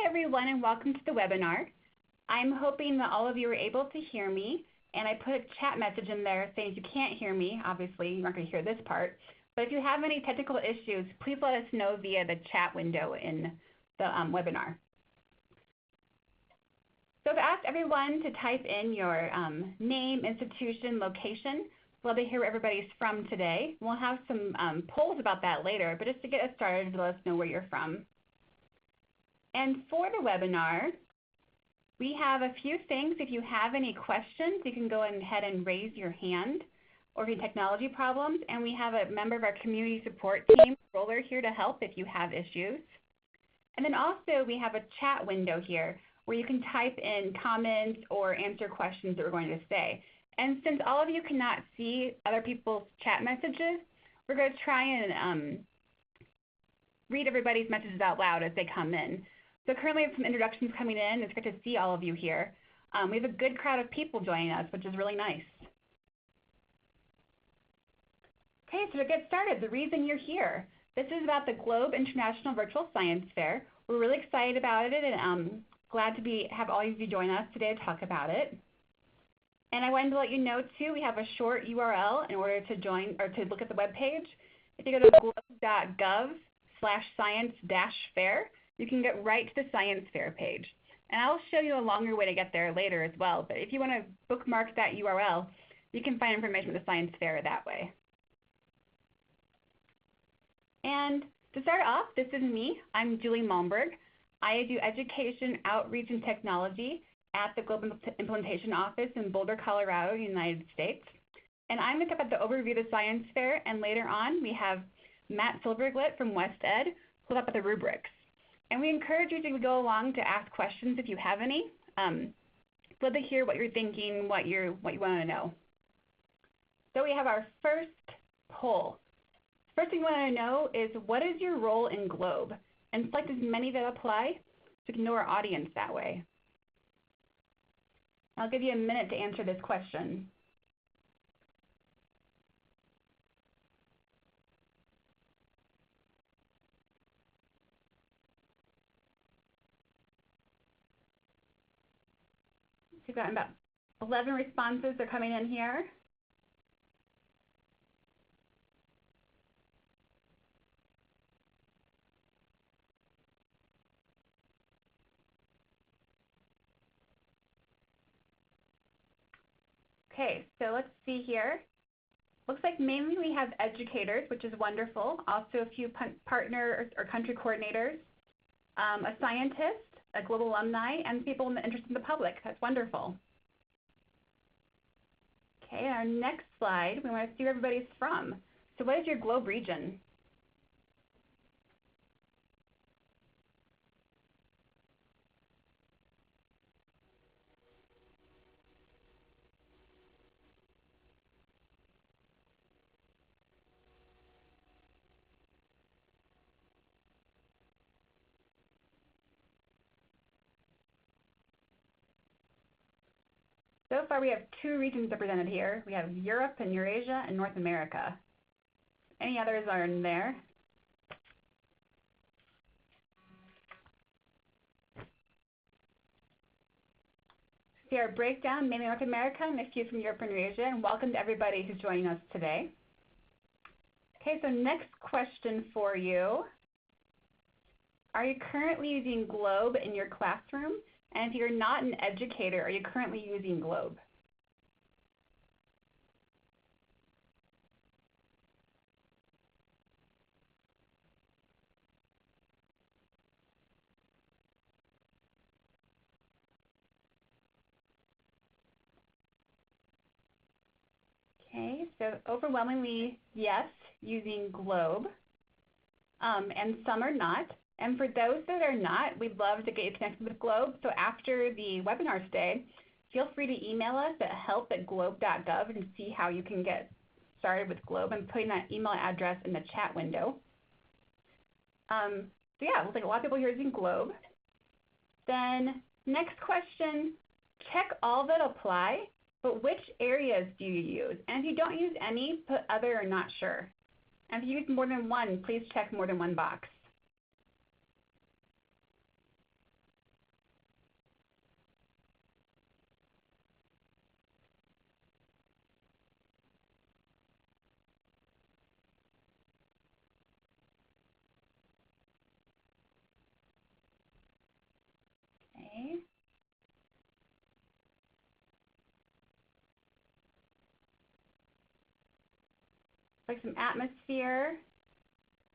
Hi everyone and welcome to the webinar. I'm hoping that all of you are able to hear me, and I put a chat message in there saying if you can't hear me, obviously you're not going to hear this part, but if you have any technical issues, please let us know via the chat window in the webinar. So I've asked everyone to type in your name, institution, location. Love to hear where everybody's from today. We'll have some polls about that later, but just to get us started, let us know where you're from. And for the webinar, we have a few things. If you have any questions, you can go ahead and raise your hand, or any technology problems. And we have a member of our community support team, Roller, here to help if you have issues. And then also we have a chat window here where you can type in comments or answer questions that we're going to say. And since all of you cannot see other people's chat messages, we're going to try and read everybody's messages out loud as they come in. So currently we have some introductions coming in. It's good to see all of you here. We have a good crowd of people joining us, which is really nice. Okay, so to get started, the reason you're here. This is about the Globe International Virtual Science Fair. We're really excited about it, and glad to have all of you join us today to talk about it. And I wanted to let you know too, we have a short URL in order to join or to look at the web page. If you go to globe.gov/science-fair, you can get right to the science fair page. And I'll show you a longer way to get there later as well. But if you want to bookmark that URL, you can find information about the science fair that way. And to start off, this is me. I'm Julie Malmberg. I do education, outreach, and technology at the Global Implementation Office in Boulder, Colorado, United States. And I'm going to talk about the overview of the science fair, and later on we have Matt Silverglit from West Ed who'll talk about the rubrics. And we encourage you to go along to ask questions if you have any. Love to hear what you're thinking, what you want to know. So we have our first poll. First thing we want to know is, what is your role in Globe? And select as many that apply so we can know our audience that way. I'll give you a minute to answer this question. We've got about 11 responses are coming in here. Okay, so let's see here. Looks like mainly we have educators, which is wonderful. Also a few partner or country coordinators, a scientist, a global alumni, and people interested in the public. That's wonderful. Okay, our next slide, we want to see where everybody's from. So what is your Globe region? So far we have 2 regions represented here. We have Europe and Eurasia and North America. Any others are in there? See our breakdown, mainly North America and a few from Europe and Eurasia, and welcome to everybody who's joining us today. Okay, so next question for you. Are you currently using Globe in your classroom? And if you're not an educator, are you currently using Globe? Okay, so overwhelmingly yes, using Globe, and some are not. And for those that are not, we'd love to get you connected with Globe. So after the webinar today, feel free to email us at help@globe.gov and see how you can get started with Globe. I'm putting that email address in the chat window. So yeah, it looks like a lot of people here using Globe. Then next question, check all that apply, but which areas do you use? And if you don't use any, put other or not sure. And if you use more than one, please check more than one box. like some atmosphere,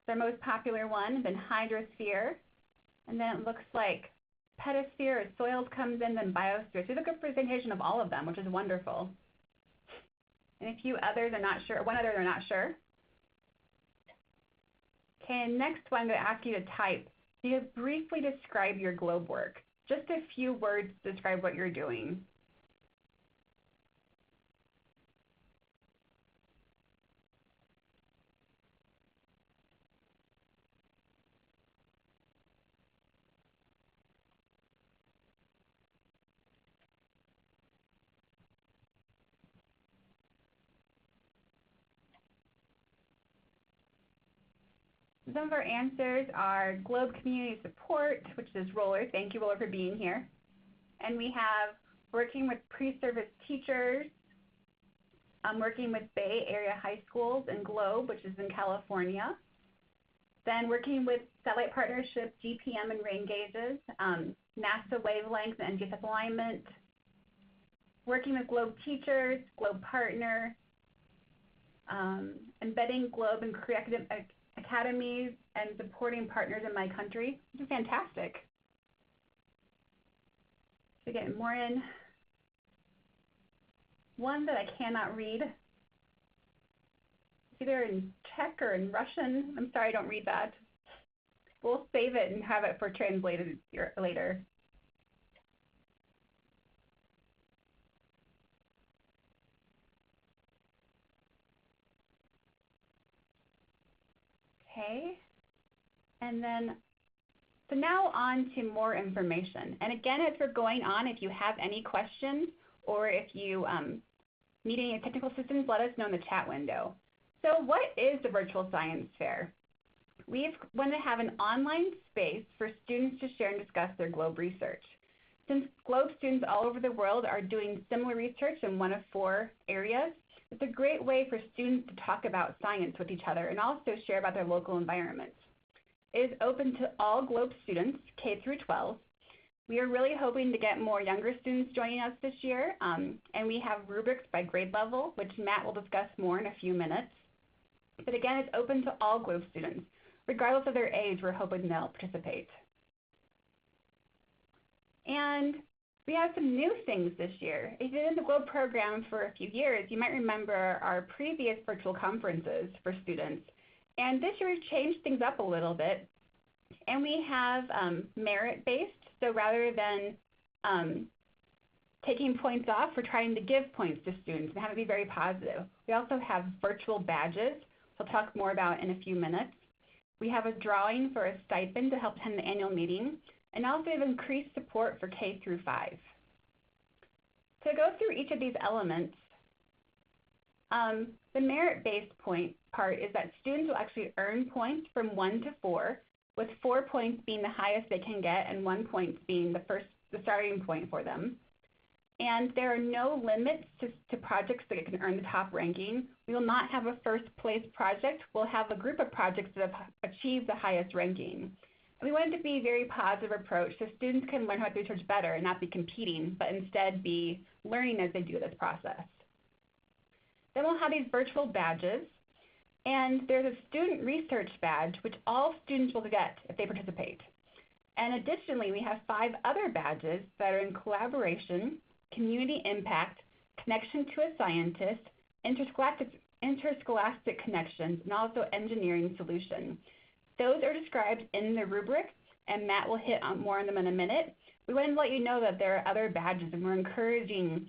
their most popular one, then hydrosphere, and then it looks like pedosphere or soils comes in, then biosphere. So we have a good presentation of all of them, which is wonderful. And a few others are not sure, one other they're not sure. Okay, and next one I'm going to ask you to type. You briefly describe your globe work. Just a few words to describe what you're doing. Some of our answers are Globe Community Support, which is Roller. Thank you, Roller, for being here. And we have working with pre-service teachers, working with Bay Area high schools and Globe, which is in California. Then working with satellite partnership, GPM and rain gauges, NASA wavelength and NGSS alignment. Working with Globe teachers, Globe partner, embedding Globe in creative academies and supporting partners in my country, which is fantastic. So getting more in. One that I cannot read. It's either in Czech or in Russian. I'm sorry I don't read that. We'll save it and have it for translated later. Okay, and then, so now on to more information. And again, as we're going on, if you have any questions or if you need any technical assistance, let us know in the chat window. So what is the Virtual Science Fair? We want to have an online space for students to share and discuss their GLOBE research. Since GLOBE students all over the world are doing similar research in one of 4 areas, it's a great way for students to talk about science with each other and also share about their local environments. It is open to all GLOBE students, K through 12. We are really hoping to get more younger students joining us this year, and we have rubrics by grade level, which Matt will discuss more in a few minutes. But again, it's open to all GLOBE students. Regardless of their age, we're hoping they'll participate. And we have some new things this year. If you've been in the GLOBE program for a few years, you might remember our previous virtual conferences for students. And this year we've changed things up a little bit. And we have merit-based, so rather than taking points off, we're trying to give points to students and have it be very positive. We also have virtual badges, which I'll talk more about in a few minutes. We have a drawing for a stipend to help attend the annual meeting. And also we have increased support for K through 5. To go through each of these elements, the merit-based point part is that students will actually earn points from 1 to 4, with 4 points being the highest they can get and 1 point being the starting point for them. And there are no limits to projects that can earn the top ranking. We will not have a first place project. We'll have a group of projects that have achieved the highest ranking. We want it to be a very positive approach so students can learn how to research better and not be competing, but instead be learning as they do this process. Then we'll have these virtual badges, and there's a student research badge, which all students will get if they participate. And additionally, we have 5 other badges that are in collaboration, community impact, connection to a scientist, interscholastic connections, and also engineering solution. Those are described in the rubric, and Matt will hit on more on them in a minute. We wanted to let you know that there are other badges, and we're encouraging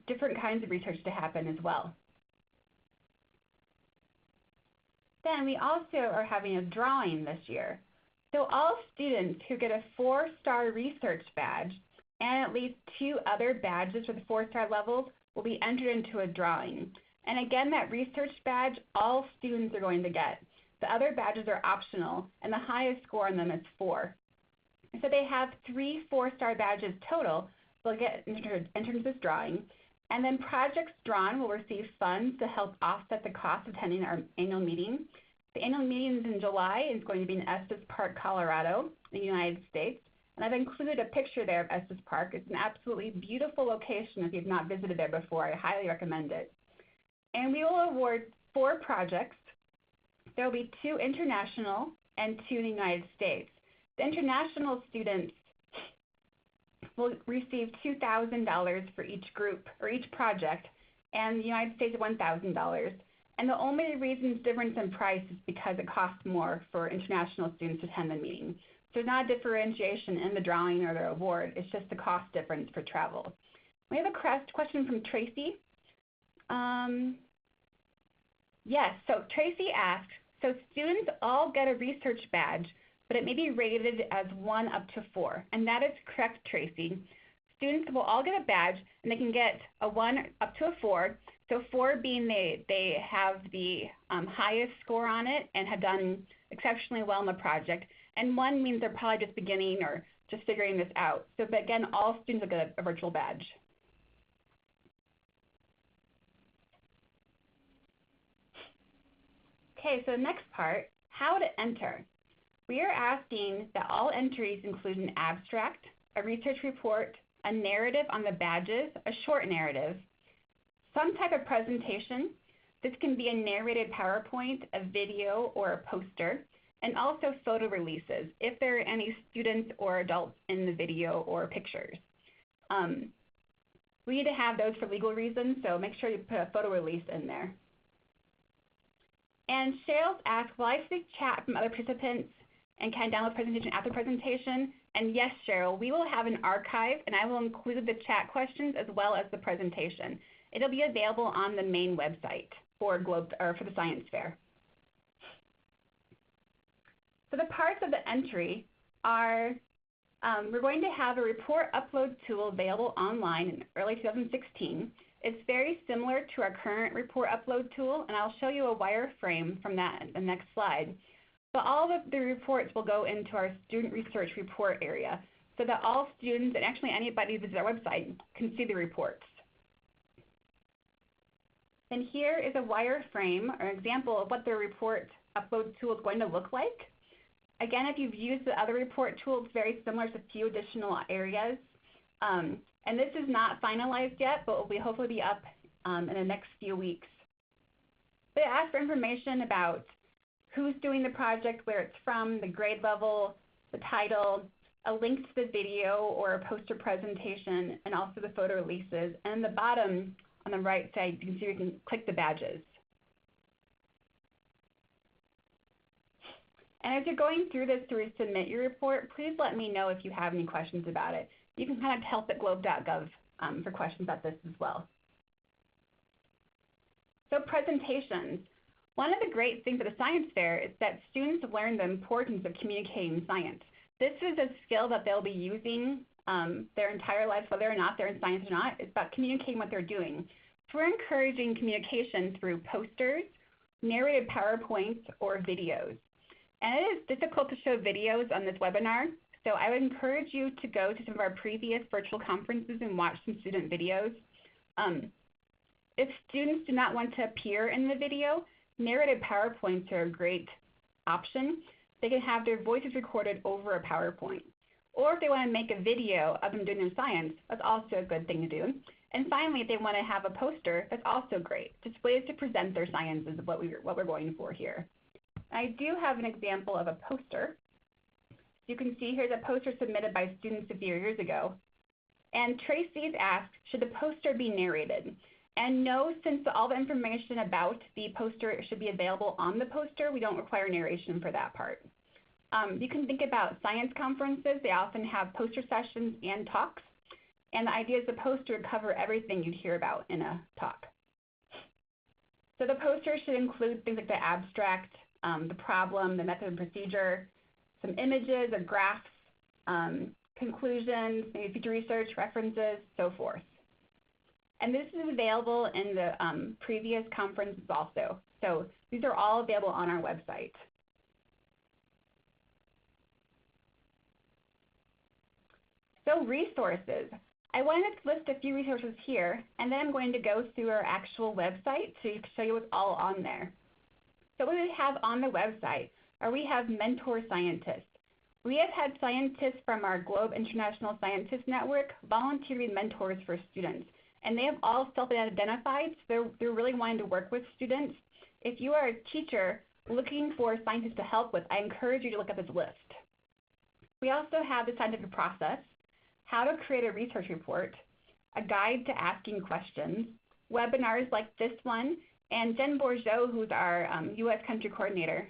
different kinds of research to happen as well. Then we also are having a drawing this year. So all students who get a 4-star research badge and at least 2 other badges for the 4-star levels will be entered into a drawing. And again, that research badge, all students are going to get. The other badges are optional, and the highest score on them is 4. And so they have 3 4-star badges total. They'll get entered into this drawing. And then projects drawn will receive funds to help offset the cost of attending our annual meeting. The annual meeting is in July, and it's going to be in Estes Park, Colorado, in the United States. And I've included a picture there of Estes Park. It's an absolutely beautiful location. If you've not visited there before, I highly recommend it. And we will award 4 projects. There will be 2 international and 2 in the United States. The international students will receive $2,000 for each group or each project, and the United States $1,000. And the only reason difference in price is because it costs more for international students to attend the meeting. So there's not a differentiation in the drawing or the award, it's just the cost difference for travel. We have a question from Tracy. Yes, so Tracy asked, so students all get a research badge, but it may be rated as 1 up to 4. And that is correct, Tracy. Students will all get a badge, and they can get a 1 up to a 4. So 4 being they have the highest score on it and have done exceptionally well in the project. And 1 means they're probably just beginning or just figuring this out. So but again, all students will get a virtual badge. Okay, so the next part, how to enter. We are asking that all entries include an abstract, a research report, a narrative on the badges, a short narrative, some type of presentation. This can be a narrated PowerPoint, a video, or a poster, and also photo releases if there are any students or adults in the video or pictures. We need to have those for legal reasons, so make sure you put a photo release in there. And Cheryl's asked, will I see chat from other participants and can I download the presentation after the presentation? And yes, Cheryl, we will have an archive and I will include the chat questions as well as the presentation. It'll be available on the main website for the Science Fair. So the parts of the entry are, we're going to have a report upload tool available online in early 2016. It's very similar to our current report upload tool, and I'll show you a wireframe from that in the next slide. But all of the reports will go into our student research report area so that all students, and actually anybody who visits our website, can see the reports. And here is a wireframe or example of what the report upload tool is going to look like. Again, if you've used the other report tool, it's very similar to a few additional areas. And this is not finalized yet, but will hopefully be up in the next few weeks. They ask for information about who's doing the project, where it's from, the grade level, the title, a link to the video or a poster presentation, and also the photo releases. And the bottom on the right side, you can see you can click the badges. And as you're going through this to resubmit your report, please let me know if you have any questions about it. You can contact help@globe.gov for questions about this as well. So presentations. One of the great things at the Science Fair is that students learn the importance of communicating science. This is a skill that they'll be using their entire lives, whether or not they're in science or not. It's about communicating what they're doing. So we're encouraging communication through posters, narrated PowerPoints, or videos. And it is difficult to show videos on this webinar, so I would encourage you to go to some of our previous virtual conferences and watch some student videos. If students do not want to appear in the video, narrated PowerPoints are a great option. They can have their voices recorded over a PowerPoint. Or if they want to make a video of them doing their science, that's also a good thing to do. And finally, if they want to have a poster, that's also great. Just ways to present their science is what we're going for here. I do have an example of a poster. You can see here's a poster submitted by students a few years ago. And Tracy's asked, should the poster be narrated? And no, since all the information about the poster should be available on the poster, we don't require narration for that part. You can think about science conferences. They often have poster sessions and talks. And the idea is the poster would cover everything you'd hear about in a talk. So the poster should include things like the abstract, the problem, the method and procedure, some images or graphs, conclusions, maybe future research, references, so forth. And this is available in the previous conferences also. So these are all available on our website. So resources. I wanted to list a few resources here, and then I'm going to go through our actual website to show you what's all on there. So what we have on the website are we have mentor scientists. We have had scientists from our Globe International Scientist Network volunteer to be mentors for students. And they have all self-identified, so they're really wanting to work with students. If you are a teacher looking for scientists to help with, I encourage you to look at this list. We also have the scientific process, how to create a research report, a guide to asking questions, webinars like this one, and Jen Bourgeot, who's our U.S. country coordinator,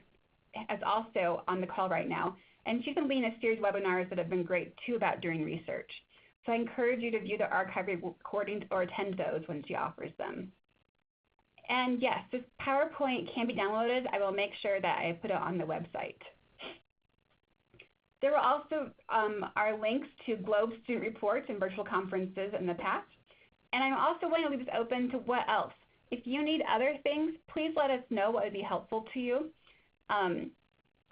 is also on the call right now. And she's been leading a series of webinars that have been great too about doing research. So I encourage you to view the archived recordings or attend those when she offers them. And yes, this PowerPoint can be downloaded. I will make sure that I put it on the website. There were also our links to Globe student reports and virtual conferences in the past. And I'm also going to leave this open to what else. If you need other things, please let us know what would be helpful to you.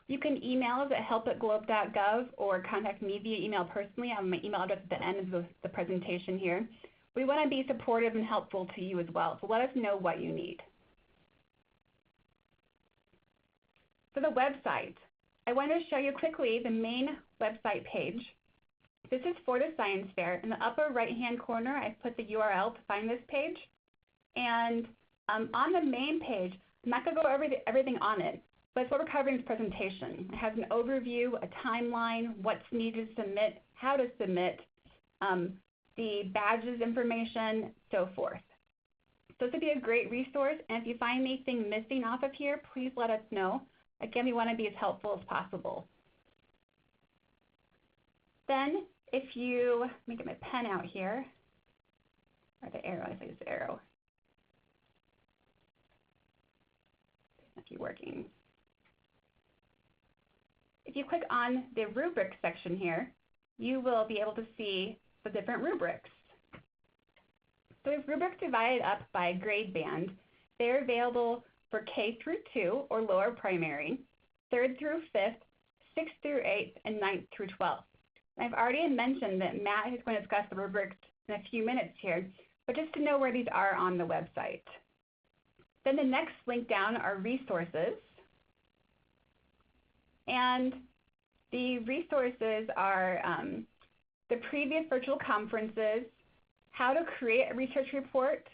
You can email us at help@globe.gov or contact me via email personally. I have my email address at the end of the presentation here. We want to be supportive and helpful to you as well, so let us know what you need. So the website. I want to show you quickly the main website page. This is for the science fair. In the upper right-hand corner, I've put the URL to find this page. And on the main page, I'm not going to go over everything on it, but it's what we're covering in this presentation. It has an overview, a timeline, what's needed to submit, how to submit, the badges information, so forth. So this would be a great resource, and if you find anything missing off of here, please let us know. Again, we want to be as helpful as possible. Then, if you, let me get my pen out here, or the arrow, I think it's the arrow. It's not keep working. If you click on the rubrics section here, you will be able to see the different rubrics. So we have rubrics divided up by grade band. They're available for K through 2 or lower primary, 3rd through 5th, 6th through 8th, and 9th through 12th. And I've already mentioned that Matt is going to discuss the rubrics in a few minutes here, but just to know where these are on the website. Then the next link down are resources. And the resources are the previous virtual conferences, how to create a research report,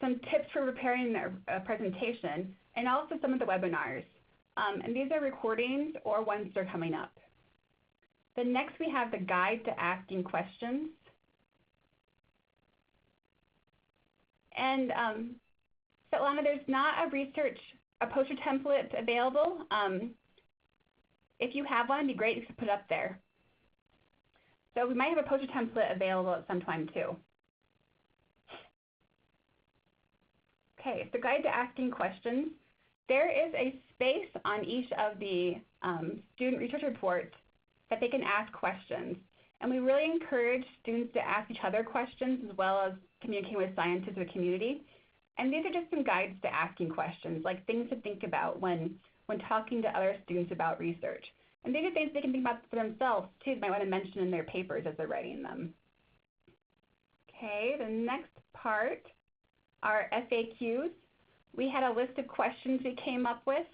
some tips for preparing a presentation, and also some of the webinars. And these are recordings or ones that are coming up. Then next we have the guide to asking questions. And so Lana, there's not a poster template available. If you have one, it'd be great if you could put it up there. So we might have a poster template available at some time too. Okay, so guide to asking questions. There is a space on each of the student research reports that they can ask questions. And we really encourage students to ask each other questions as well as communicating with scientists or the community. And these are just some guides to asking questions, like things to think about when talking to other students about research. And these are things they can think about for themselves too, they might want to mention in their papers as they're writing them. Okay, the next part are FAQs. We had a list of questions we came up with.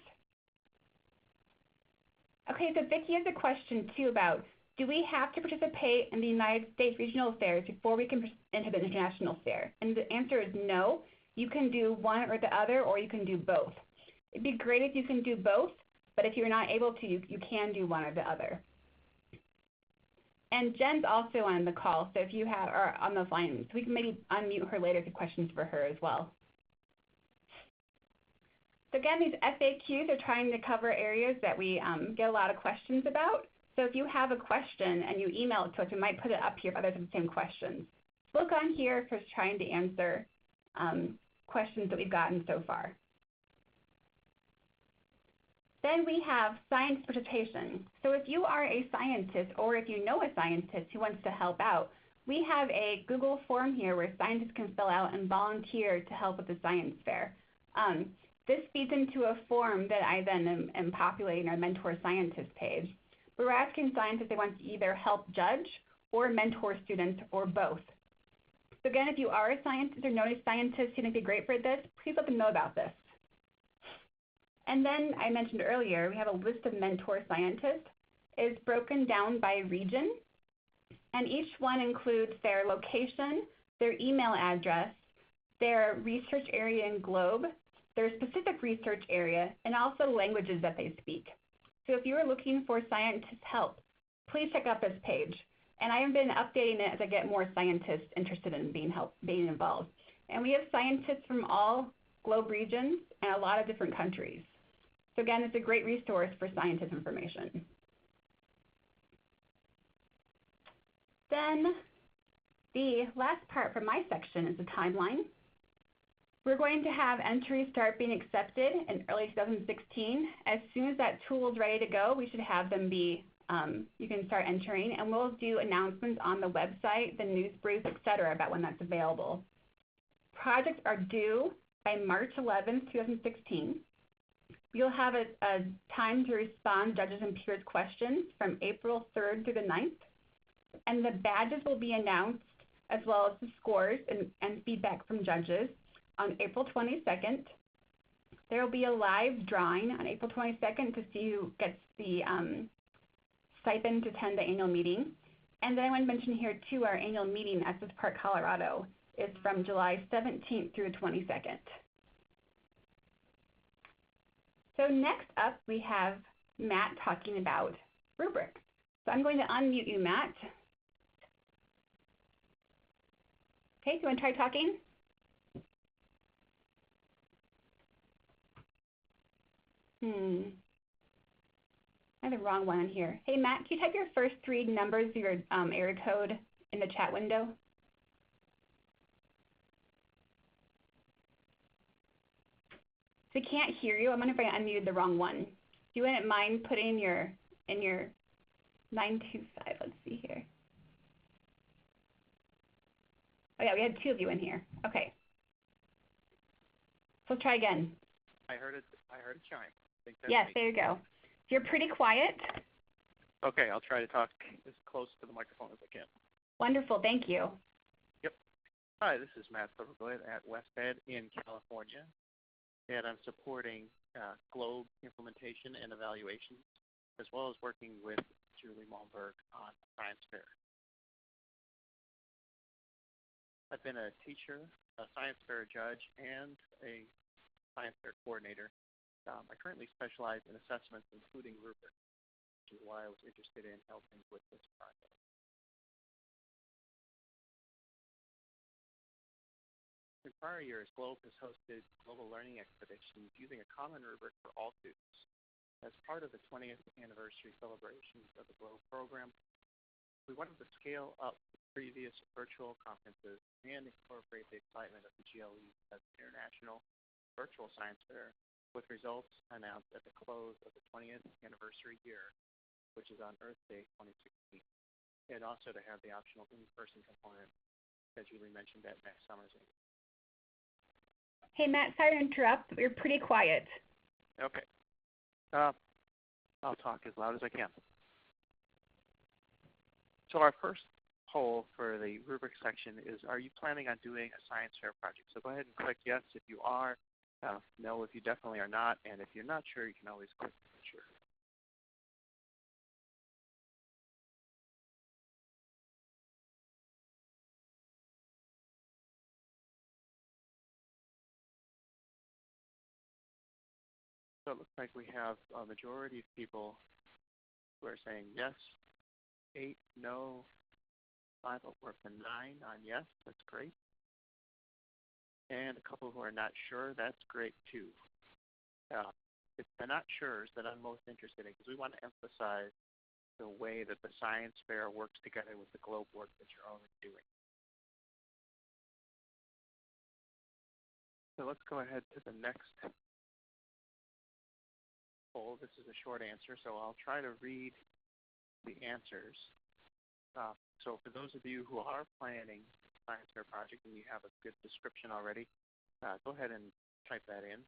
Okay, so Vicki has a question too about, do we have to participate in the United States regional fairs before we can enter the international fair? And the answer is no. You can do one or the other, or you can do both. It'd be great if you can do both, but if you're not able to, you can do one or the other. And Jen's also on the call, so if you have, or on the line, so we can maybe unmute her later if you have questions for her as well. So again, these FAQs are trying to cover areas that we get a lot of questions about. So if you have a question and you email it to us, we might put it up here if others have the same questions. Look on here for trying to answer questions that we've gotten so far. Then we have science participation. So if you are a scientist or if you know a scientist who wants to help out, we have a Google form here where scientists can fill out and volunteer to help with the science fair. This feeds into a form that I then am populating our Mentor Scientist page. We're asking scientists if they want to either help judge or mentor students or both. So again, if you are a scientist or know a scientist who would be great for this, please let them know about this. And then I mentioned earlier, we have a list of mentor scientists. It's broken down by region, and each one includes their location, their email address, their research area and globe, their specific research area, and also languages that they speak. So if you are looking for scientist help, please check out this page. And I have been updating it as I get more scientists interested in being involved. And we have scientists from all globe regions and a lot of different countries. So again, it's a great resource for scientist information. Then the last part from my section is the timeline. We're going to have entries start being accepted in early 2016. As soon as that tool is ready to go, we should have them be, you can start entering, and we'll do announcements on the website, the news briefs, et cetera, about when that's available. Projects are due by March 11th, 2016. You'll have a time to respond to judges and peers questions from April 3rd through the 9th. And the badges will be announced as well as the scores and feedback from judges on April 22nd. There will be a live drawing on April 22nd to see who gets the stipend to attend the annual meeting. And then I want to mention here too, our annual meeting at Estes Park, Colorado is from July 17th through the 22nd. So next up, we have Matt talking about rubrics. So I'm going to unmute you, Matt. Okay, do you want to try talking? I have the wrong one here. Hey, Matt, can you type your first 3 numbers of your area code in the chat window? So I can't hear you. I'm wondering if I unmuted the wrong one. Do you wouldn't mind putting in your 925, let's see here. Oh yeah, we had 2 of you in here. Okay. So let's try again. I heard it chime. Yes, there you go. You're pretty quiet. Okay, I'll try to talk as close to the microphone as I can. Wonderful, thank you. Yep. Hi, this is Matt Silverglade at Wested in California, and I'm supporting GLOBE implementation and evaluations, as well as working with Julie Malmberg on Science Fair. I've been a teacher, a Science Fair judge, and a Science Fair coordinator. I currently specialize in assessments, including rubrics, which is why I was interested in helping with this project. In prior years, GLOBE has hosted global learning expeditions using a common rubric for all students. As part of the 20th anniversary celebrations of the GLOBE program, we wanted to scale up previous virtual conferences and incorporate the excitement of the GLE as International Virtual Science Fair, with results announced at the close of the 20th anniversary year, which is on Earth Day 2016, and also to have the optional in-person component, as Julie mentioned, at next summer's meeting. Hey, Matt, sorry to interrupt, but you're pretty quiet. Okay. I'll talk as loud as I can. So our first poll for the rubric section is, are you planning on doing a science fair project? So go ahead and click yes if you are, no if you definitely are not, and if you're not sure, you can always click sure. So it looks like we have a majority of people who are saying yes, 8 no, 5 upward to 9 on yes. That's great. And a couple who are not sure. That's great too. It's the not sure's that I'm most interested in, because we want to emphasize the way that the science fair works together with the GLOBE work that you're already doing. So let's go ahead to the next poll. This is a short answer, so I'll try to read the answers. So for those of you who are planning a science fair project and you have a good description already, go ahead and type that in.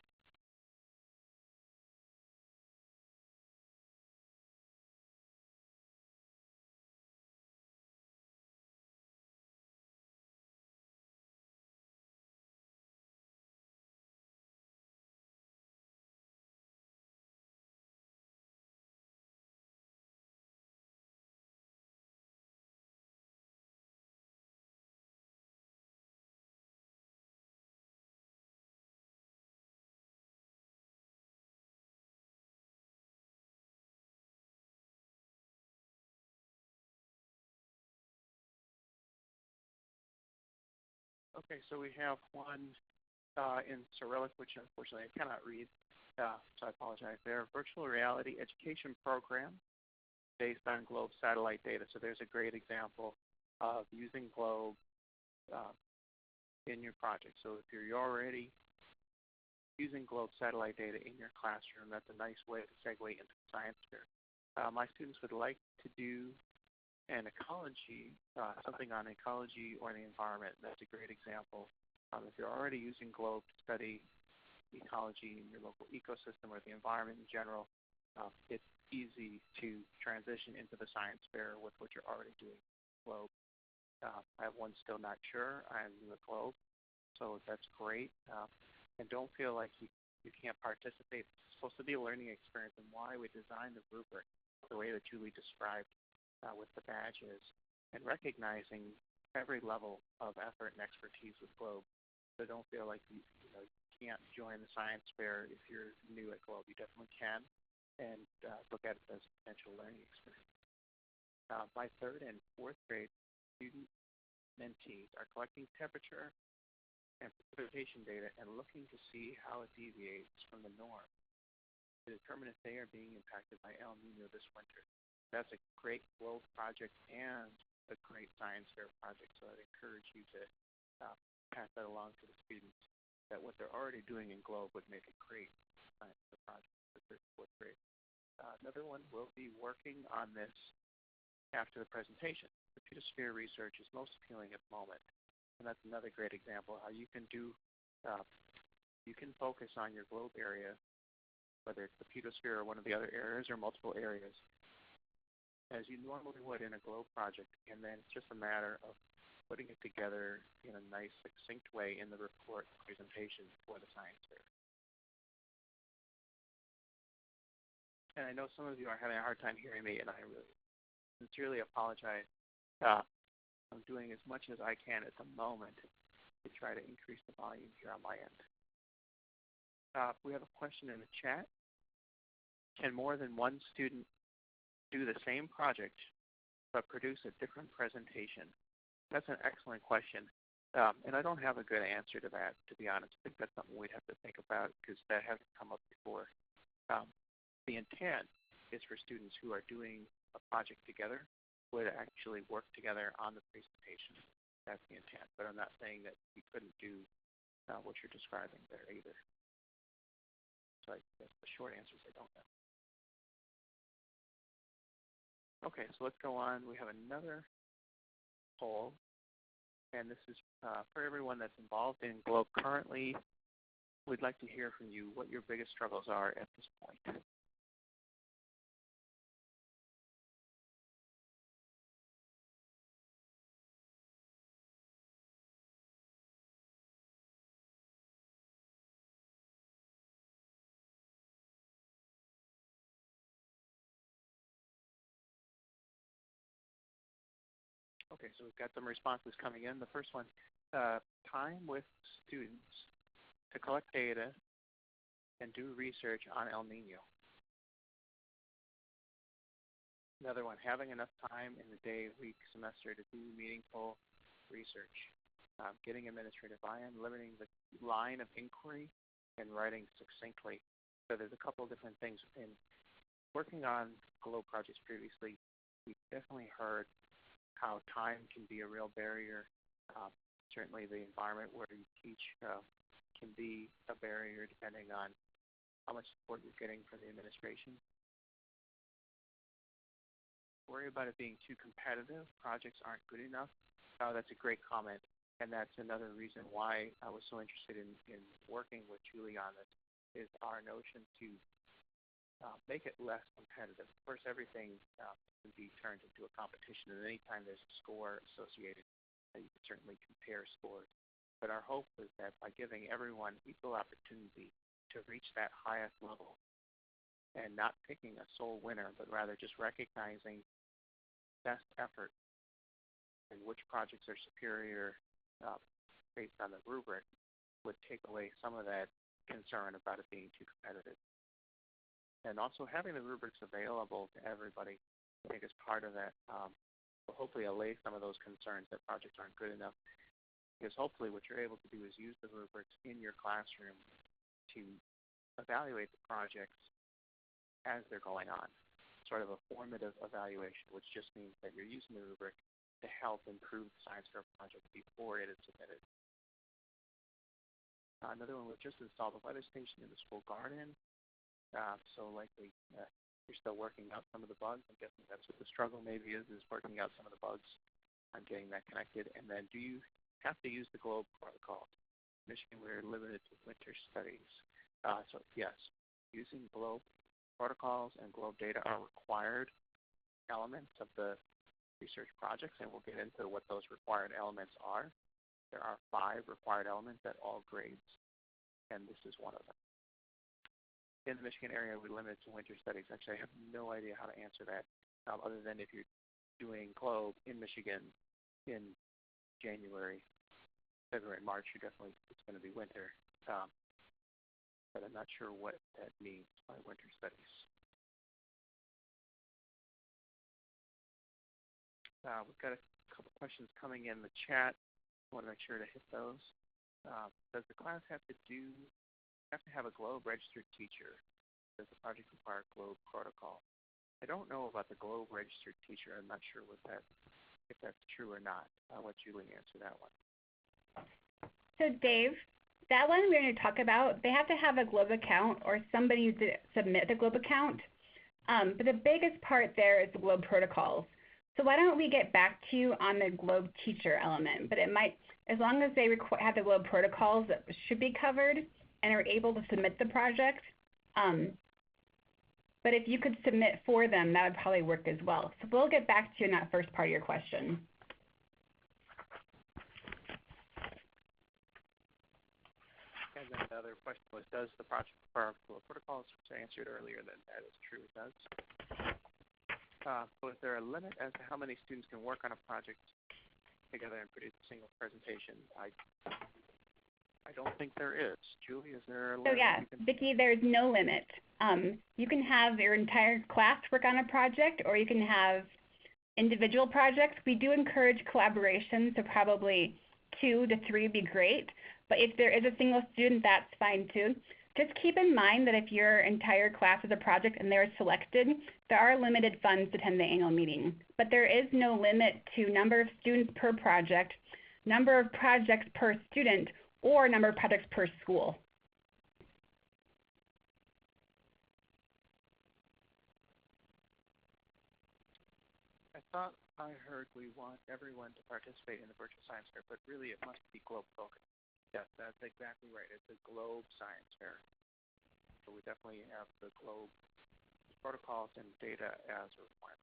Okay, so we have one in Cyrillic, which unfortunately I cannot read, so I apologize there. Virtual reality education program based on Globe satellite data. So there's a great example of using Globe in your project. So if you're already using Globe satellite data in your classroom, that's a nice way to segue into the science fair. My students would like to do an ecology, something on ecology or the environment. That's a great example. If you're already using Globe to study ecology in your local ecosystem or the environment in general, it's easy to transition into the science fair with what you're already doing with Globe. I have one still not sure. I'm in the Globe, so that's great. And don't feel like you can't participate. It's supposed to be a learning experience, and why we designed the rubric the way that Julie described with the badges, and recognizing every level of effort and expertise with Globe. So don't feel like you can't join the science fair if you're new at Globe. You definitely can, and look at it as a potential learning experience. My third and fourth grade student mentees are collecting temperature and precipitation data and looking to see how it deviates from the norm to determine if they are being impacted by El Nino this winter. That's a great Globe project and a great science fair project, so I'd encourage you to pass that along to the students, that what they're already doing in Globe would make a great science fair project for third and fourth grade. Another one will be working on this after the presentation. Computer sphere research is most appealing at the moment, and that's another great example how you can do, you can focus on your Globe area, whether it's the pedosphere or one of the other areas or multiple areas, as you normally would in a Globe project, and then it's just a matter of putting it together in a nice, succinct way in the report presentation for the science fair. And I know some of you are having a hard time hearing me, and I really sincerely apologize. I'm doing as much as I can at the moment to try to increase the volume here on my end. We have a question in the chat. Can more than one student do the same project but produce a different presentation? That's an excellent question. And I don't have a good answer to that, to be honest. I think that's something we'd have to think about because that hasn't come up before. The intent is for students who are doing a project together would actually work together on the presentation. That's the intent. But I'm not saying that you couldn't do what you're describing there either. So I guess the short answer is I don't know. Okay, so let's go on. We have another poll, and this is for everyone that's involved in Globe currently. We'd like to hear from you what your biggest struggles are at this point. Okay, so we've got some responses coming in. The first one, time with students to collect data and do research on El Nino. Another one, having enough time in the day, week, semester to do meaningful research. Getting administrative buy-in, limiting the line of inquiry, and writing succinctly. So there's a couple of different things. In working on Globe projects previously, we definitely heard how time can be a real barrier. Certainly the environment where you teach can be a barrier depending on how much support you're getting from the administration. Worry about it being too competitive. Projects aren't good enough. That's a great comment, and that's another reason why I was so interested in working with Julie on this, is our notion to make it less competitive. Of course, everything can be turned into a competition, and anytime there's a score associated, you can certainly compare scores. But our hope is that by giving everyone equal opportunity to reach that highest level and not picking a sole winner, but rather just recognizing best effort and which projects are superior based on the rubric, would take away some of that concern about it being too competitive. And also having the rubrics available to everybody, I think, is part of that. Will hopefully allay some of those concerns that projects aren't good enough. because hopefully what you're able to do is use the rubrics in your classroom to evaluate the projects as they're going on, sort of a formative evaluation, which just means that you're using the rubric to help improve the science fair project before it is submitted. Another one was just install the weather station in the school garden. So likely you're still working out some of the bugs. I'm guessing that's what the struggle maybe is working out some of the bugs on getting that connected. And then do you have to use the GLOBE protocol? Michigan, we're limited to winter studies. So yes, using GLOBE protocols and GLOBE data are required elements of the research projects, and we'll get into what those required elements are. There are 5 required elements at all grades, and this is one of them. In the Michigan area, we limit to winter studies. Actually, I have no idea how to answer that, other than if you're doing GLOBE in Michigan in January, February, and March, it's going to be winter. But I'm not sure what that means by winter studies. We've got a couple questions coming in the chat. I want to make sure to hit those. Does the class have to have a GLOBE registered teacher? Does the project require GLOBE protocol? I don't know about the GLOBE registered teacher. I'm not sure if that's true or not. I'll let Julie answer that one. So Dave, that one we're going to talk about, they have to have a GLOBE account or somebody to submit the GLOBE account. But the biggest part there is the GLOBE protocols. So why don't we get back to you on the GLOBE teacher element? But it might, as long as they have the GLOBE protocols, that should be covered and are able to submit the project. But if you could submit for them, that would probably work as well. So we'll get back to you on that first part of your question. And then another question was, does the project require GLOBE protocols? Which I answered earlier that that is true, it does. So is there a limit as to how many students can work on a project together and produce a single presentation? I don't think there is. Julie, is there a limit? So yeah, Vicki, there's no limit. You can have your entire class work on a project, or you can have individual projects. We do encourage collaboration, so probably 2 to 3 would be great. But if there is a single student, that's fine too. Just keep in mind that if your entire class is a project and they're selected, there are limited funds to attend the annual meeting. But there is no limit to number of students per project, number of projects per student, or number of projects per school. I thought I heard we want everyone to participate in the virtual science fair, but really it must be GLOBE focused. Yes, that's exactly right. It's a GLOBE science fair. So we definitely have the GLOBE protocols and data as a requirement.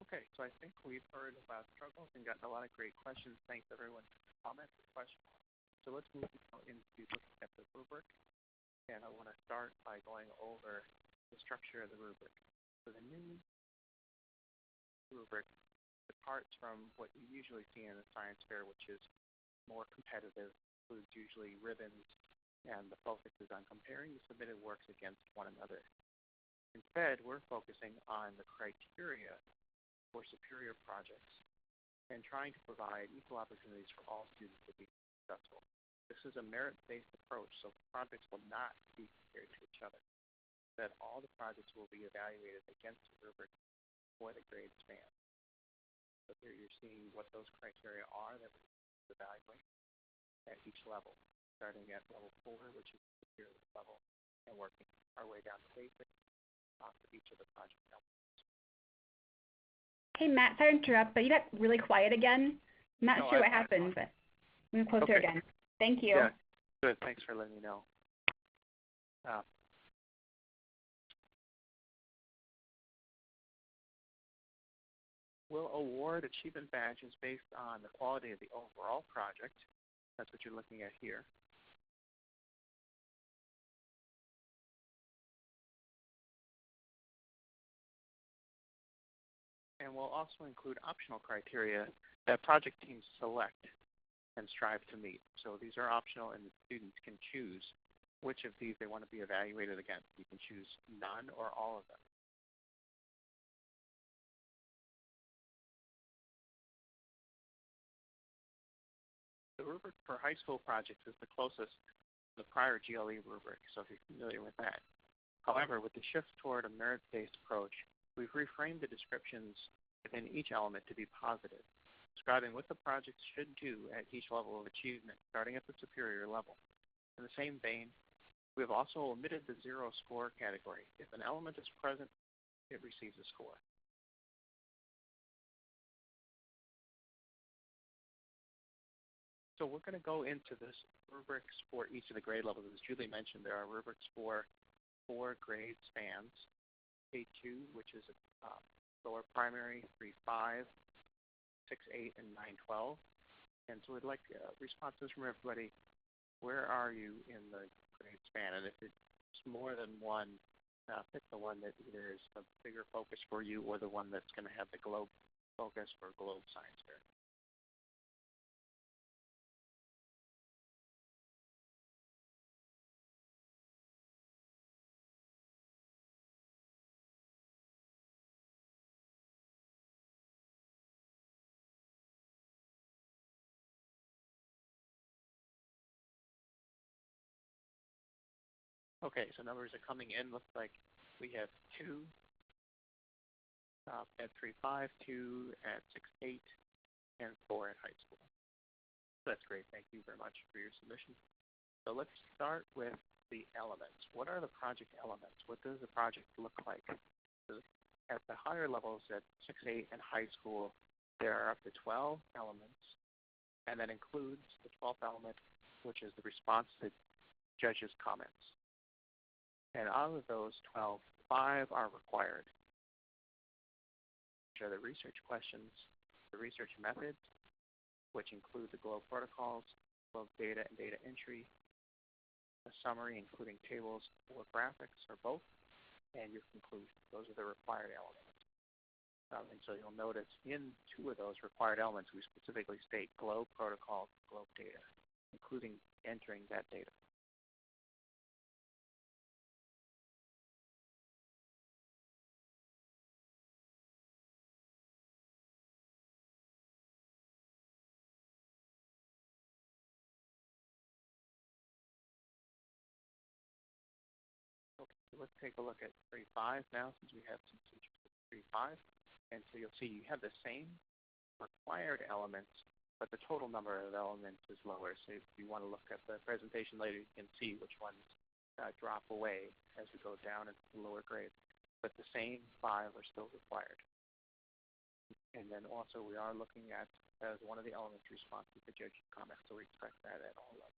Okay, so I think we've heard about struggles and gotten a lot of great questions. Thanks everyone for the comments and questions. So let's move now into looking at the rubric. And I want to start by going over the structure of the rubric. So the new rubric departs from what you usually see in a science fair, which is more competitive, includes usually ribbons, and the focus is on comparing the submitted works against one another. Instead, we're focusing on the criteria for superior projects and trying to provide equal opportunities for all students to be successful. This is a merit-based approach, so projects will not be compared to each other. That all the projects will be evaluated against the rubric for the grade span. So here you're seeing what those criteria are that we evaluate at each level, starting at level 4, which is the superior level, and working our way down to basic for each of the project elements. Hey Matt, sorry to interrupt, but you got really quiet again. I'm not sure what happened, but I'm going to closer again. Thank you. Yeah, good. Thanks for letting me know. We'll award achievement badges based on the quality of the overall project. That's what you're looking at here. And we'll also include optional criteria that project teams select and strive to meet. So these are optional, and the students can choose which of these they want to be evaluated against. You can choose none or all of them. the rubric for high school projects is the closest to the prior GLE rubric, so if you're familiar with that. However, with the shift toward a merit-based approach, we've reframed the descriptions within each element to be positive, describing what the project should do at each level of achievement, starting at the superior level. In the same vein, we have also omitted the zero score category. If an element is present, it receives a score. So we're going to go into this rubrics for each of the grade levels. As Julie mentioned, there are rubrics for 4 grade spans, K2, which is lower primary, 3-5, 6-8, and 9-12. And so we'd like responses from everybody. Where are you in the grade span? And if it's more than one, pick the one that either is a bigger focus for you or the one that's going to have the globe focus for globe science fair. Okay, so numbers are coming in. Looks like we have 2 at 3-5, 2 at 6-8, and 4 at high school. That's great. Thank you very much for your submission. So let's start with the elements. What are the project elements? What does the project look like? So at the higher levels, at 6-8 and high school, there are up to 12 elements, and that includes the 12th element, which is the response to judges' comments. And out of those 12, 5 are required, which are the research questions, the research methods, which include the GLOBE protocols, GLOBE data and data entry, a summary including tables or graphics or both, and your conclusion. Those are the required elements. And so you'll notice in 2 of those required elements, we specifically state GLOBE protocols, GLOBE data, including entering that data. Okay, let's take a look at 3-5 now, since we have some teachers with 3-5. And so you'll see you have the same required elements, but the total number of elements is lower. So if you want to look at the presentation later, you can see which ones drop away as we go down into the lower grades. But the same 5 are still required. And then also we are looking at as one of the elements response to the judge's comments, so we expect that at all levels.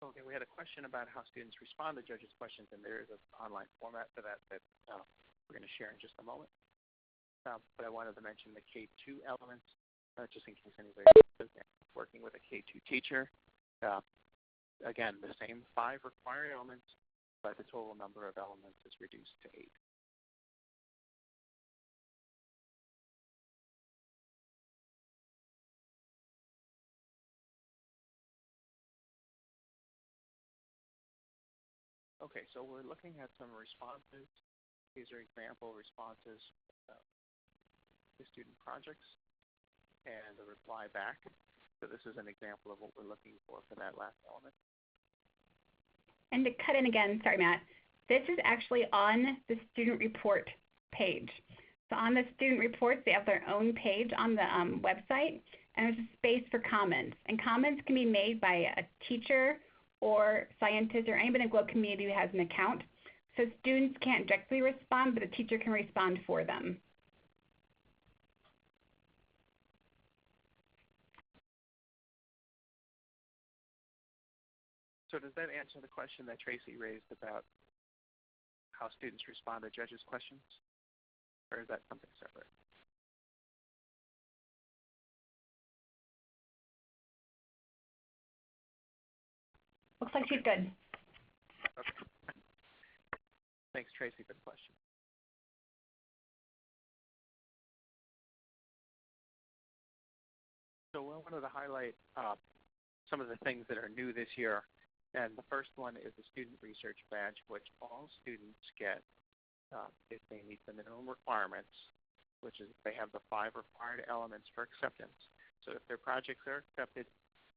Okay, we had a question about how students respond to judges' questions, and there is an online format for that we're going to share in just a moment. But I wanted to mention the K2 elements, just in case anybody is working with a K2 teacher. Again, the same 5 required elements, but the total number of elements is reduced to 8. Okay, so we're looking at some responses. These are example responses to student projects and the reply back. So this is an example of what we're looking for that last element. And to cut in again, sorry, Matt, this is actually on the student report page. So on the student reports, they have their own page on the website, and there's a space for comments. And comments can be made by a teacher or scientist or anybody in the GLOBE community who has an account. So students can't directly respond, but the teacher can respond for them. So does that answer the question that Tracy raised about how students respond to judges' questions? Or is that something separate? Looks like she's good. Okay. Thanks, Tracy, for the question. So I wanted to highlight some of the things that are new this year And the first one is the Student Research Badge, which all students get if they meet the minimum requirements, which is they have the 5 required elements for acceptance. So if their projects are accepted,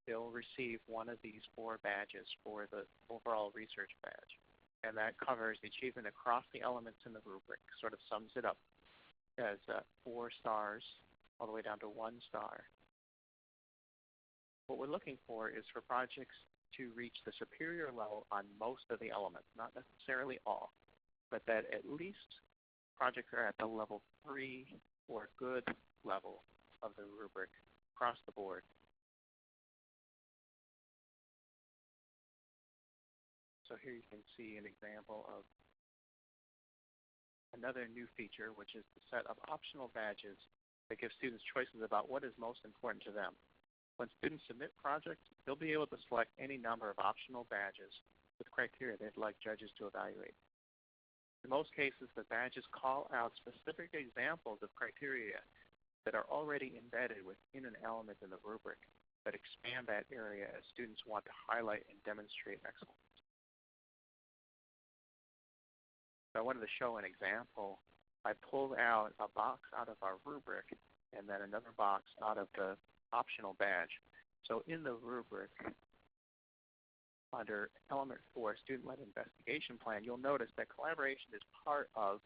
they'll receive one of these 4 badges for the overall research badge. And that covers the achievement across the elements in the rubric, sort of sums it up as 4 stars all the way down to 1 star. What we're looking for is for projects to reach the superior level on most of the elements, not necessarily all, but that at least projects are at the level 3 or good level of the rubric across the board. So here you can see an example of another new feature, which is the set of optional badges that give students choices about what is most important to them. When students submit projects, they'll be able to select any number of optional badges with criteria they'd like judges to evaluate. In most cases, the badges call out specific examples of criteria that are already embedded within an element in the rubric that expand that area as students want to highlight and demonstrate excellence. So I wanted to show an example. I pulled out a box out of our rubric and then another box out of the optional badge. So in the rubric, under element 4, student-led investigation plan, you'll notice that collaboration is part of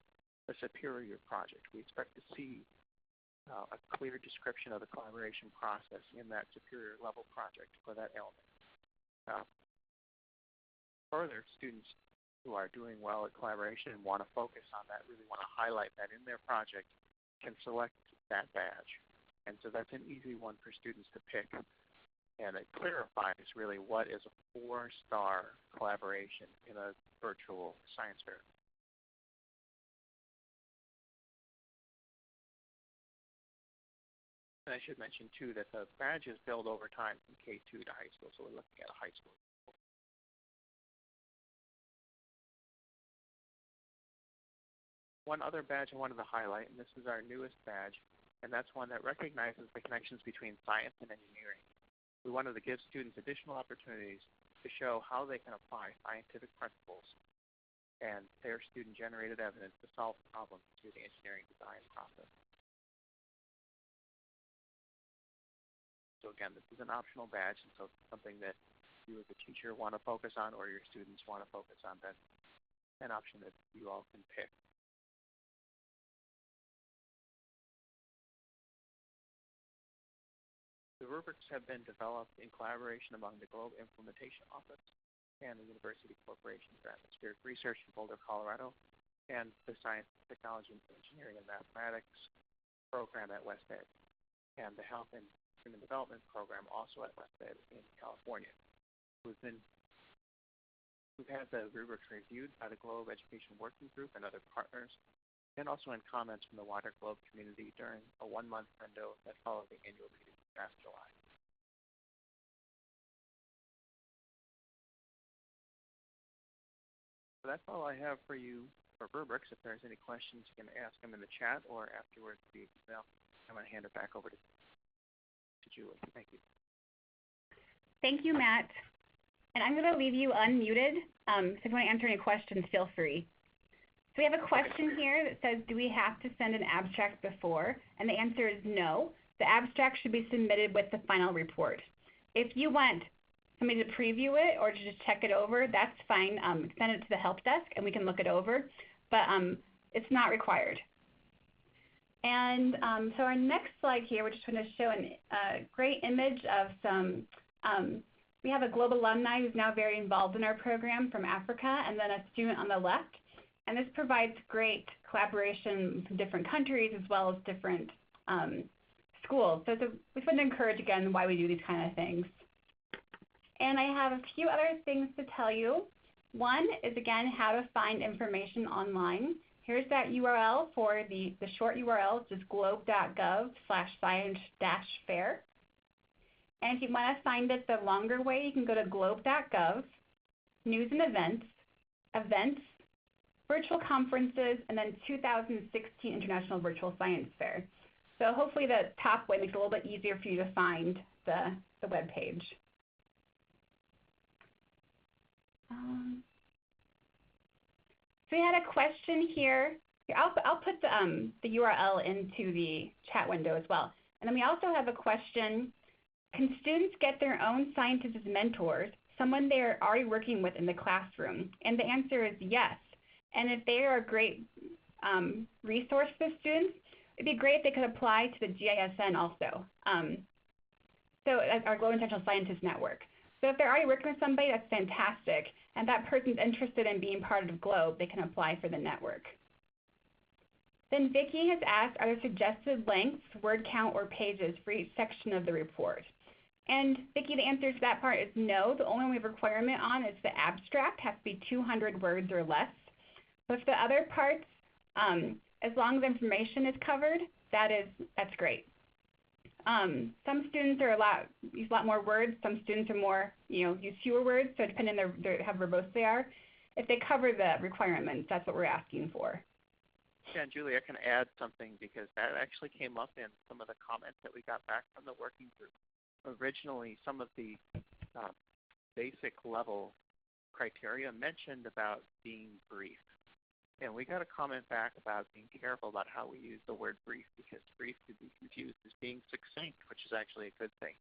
the superior project. We expect to see a clear description of the collaboration process in that superior level project for that element. Further, students who are doing well at collaboration and want to focus on that, really want to highlight that in their project, can select that badge. And so that's an easy one for students to pick. And it clarifies really what is a 4-star collaboration in a virtual science fair. And I should mention too that the badges build over time from K2 to high school, so we're looking at a high school. One other badge I wanted to highlight, and this is our newest badge, and that's one that recognizes the connections between science and engineering. We wanted to give students additional opportunities to show how they can apply scientific principles and their student-generated evidence to solve problems through the engineering design process. So again, this is an optional badge, and so it's something that you as a teacher want to focus on or your students want to focus on. That's an option that you all can pick. The rubrics have been developed in collaboration among the Globe Implementation Office and the University Corporation for Atmospheric Research in Boulder, Colorado, and the Science, Technology, Engineering, and Mathematics program at West Ed, and the Health and Human Development program also at West Ed in California. We've had the rubrics reviewed by the Globe Education Working Group and other partners, and also in comments from the wider Globe community during a 1-month window that followed the annual meeting last July. So that's all I have for you for rubrics. If there's any questions, you can ask them in the chat or afterwards via email. I'm going to hand it back over to Julie. Thank you. Thank you, Matt. And I'm going to leave you unmuted. So if you want to answer any questions, feel free. So we have a question here that says, do we have to send an abstract before? And the answer is no. The abstract should be submitted with the final report. If you want somebody to preview it or to just check it over, that's fine. Send it to the help desk and we can look it over, but it's not required. And so our next slide here, we're just going to show a great image of some, we have a Globe alumni who's now very involved in our program from Africa, and then a student on the left. And this provides great collaboration from different countries as well as different schools. So we want to encourage, again, why we do these kind of things. And I have a few other things to tell you. One is, again, how to find information online. Here's that URL for the short URL, just globe.gov/science-fair. And if you want to find it the longer way, you can go to globe.gov, news and events, virtual conferences, and then 2016 International Virtual Science Fair. So hopefully the top way makes it a little bit easier for you to find the web page. So we had a question here. Here, I'll put the URL into the chat window as well. And then we also have a question. Can students get their own scientists as mentors, someone they're already working with in the classroom? And the answer is yes. And if they are a great resource for students, it'd be great if they could apply to the GISN also. So as our Global Intentional Scientist Network. So if they're already working with somebody, that's fantastic. And that person's interested in being part of GLOBE, they can apply for the network. Then Vicki has asked, are there suggested lengths, word count, or pages for each section of the report? And Vicki, the answer to that part is no. The only one we have a requirement on is the abstract has to be 200 words or less. But for the other parts, as long as information is covered, that's great. Some students are use a lot more words. Some students are more, use fewer words. So depending on how verbose they are, if they cover the requirements, that's what we're asking for. Yeah, and Julie, I can add something because that actually came up in some of the comments that we got back from the working group. Originally, some of the basic level criteria mentioned about being brief. And we got a comment back about being careful about how we use the word brief because brief could be confused as being succinct, which is actually a good thing.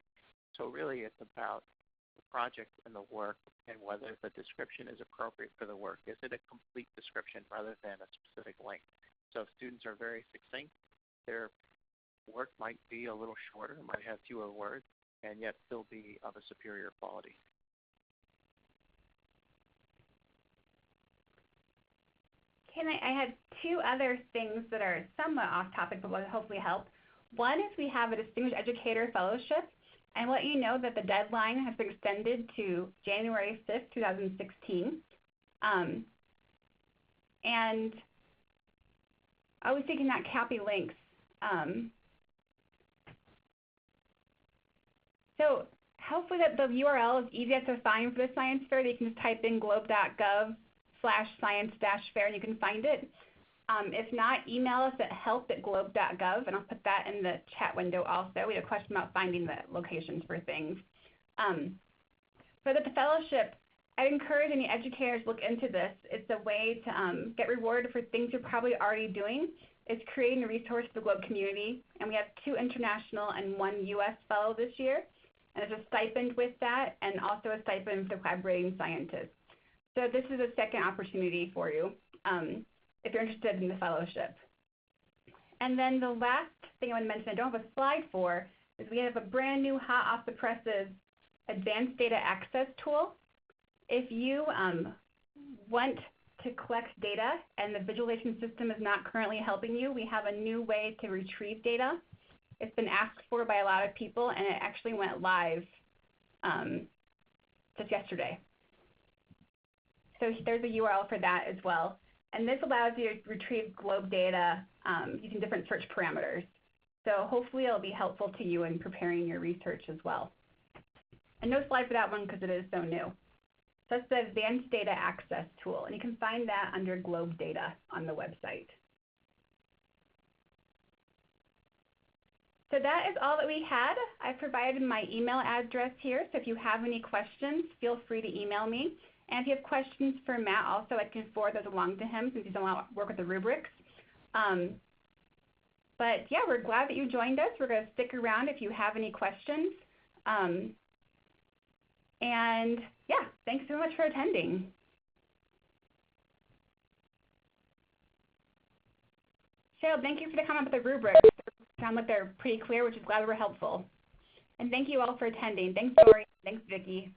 So really it's about the project and the work and whether the description is appropriate for the work. Is it a complete description rather than a specific length? So if students are very succinct, their work might be a little shorter, might have fewer words, and yet still be of a superior quality. I had two other things that are somewhat off topic but will hopefully help. One is we have a Distinguished Educator Fellowship, and let you know that the deadline has been extended to January 5th, 2016. And obviously you cannot copy links. So hopefully that the URL is easy to find for the science fair. You can just type in globe.gov/science-fair and you can find it. If not, email us at help@globe.gov, and I'll put that in the chat window also. We had a question about finding the locations for things. For the fellowship, I'd encourage any educators to look into this. It's a way to get rewarded for things you're probably already doing. It's creating a resource for the GLOBE community, and we have 2 international and 1 US fellow this year. And there's a stipend with that, and also a stipend for the collaborating scientists. So this is a second opportunity for you if you're interested in the fellowship. And then the last thing I want to mention I don't have a slide for is we have a brand new hot off the presses advanced data access tool. If you want to collect data and the visualization system is not currently helping you, we have a new way to retrieve data. It's been asked for by a lot of people, and it actually went live just yesterday. So there's a URL for that as well. And this allows you to retrieve GLOBE data using different search parameters. So hopefully it'll be helpful to you in preparing your research as well. And no slide for that one because it is so new. So that's the Advanced Data Access tool, and you can find that under GLOBE Data on the website. So that is all that we had. I provided my email address here, so if you have any questions, feel free to email me. And if you have questions for Matt also, I can forward those along to him since he's don't want to work with the rubrics. But yeah, we're glad that you joined us. We're going to stick around if you have any questions. And yeah, thanks so much for attending. Cheryl, thank you for the comment about the rubrics. They sound like they're pretty clear, which is glad we were helpful. And thank you all for attending. Thanks, Dory. Thanks, Vicki.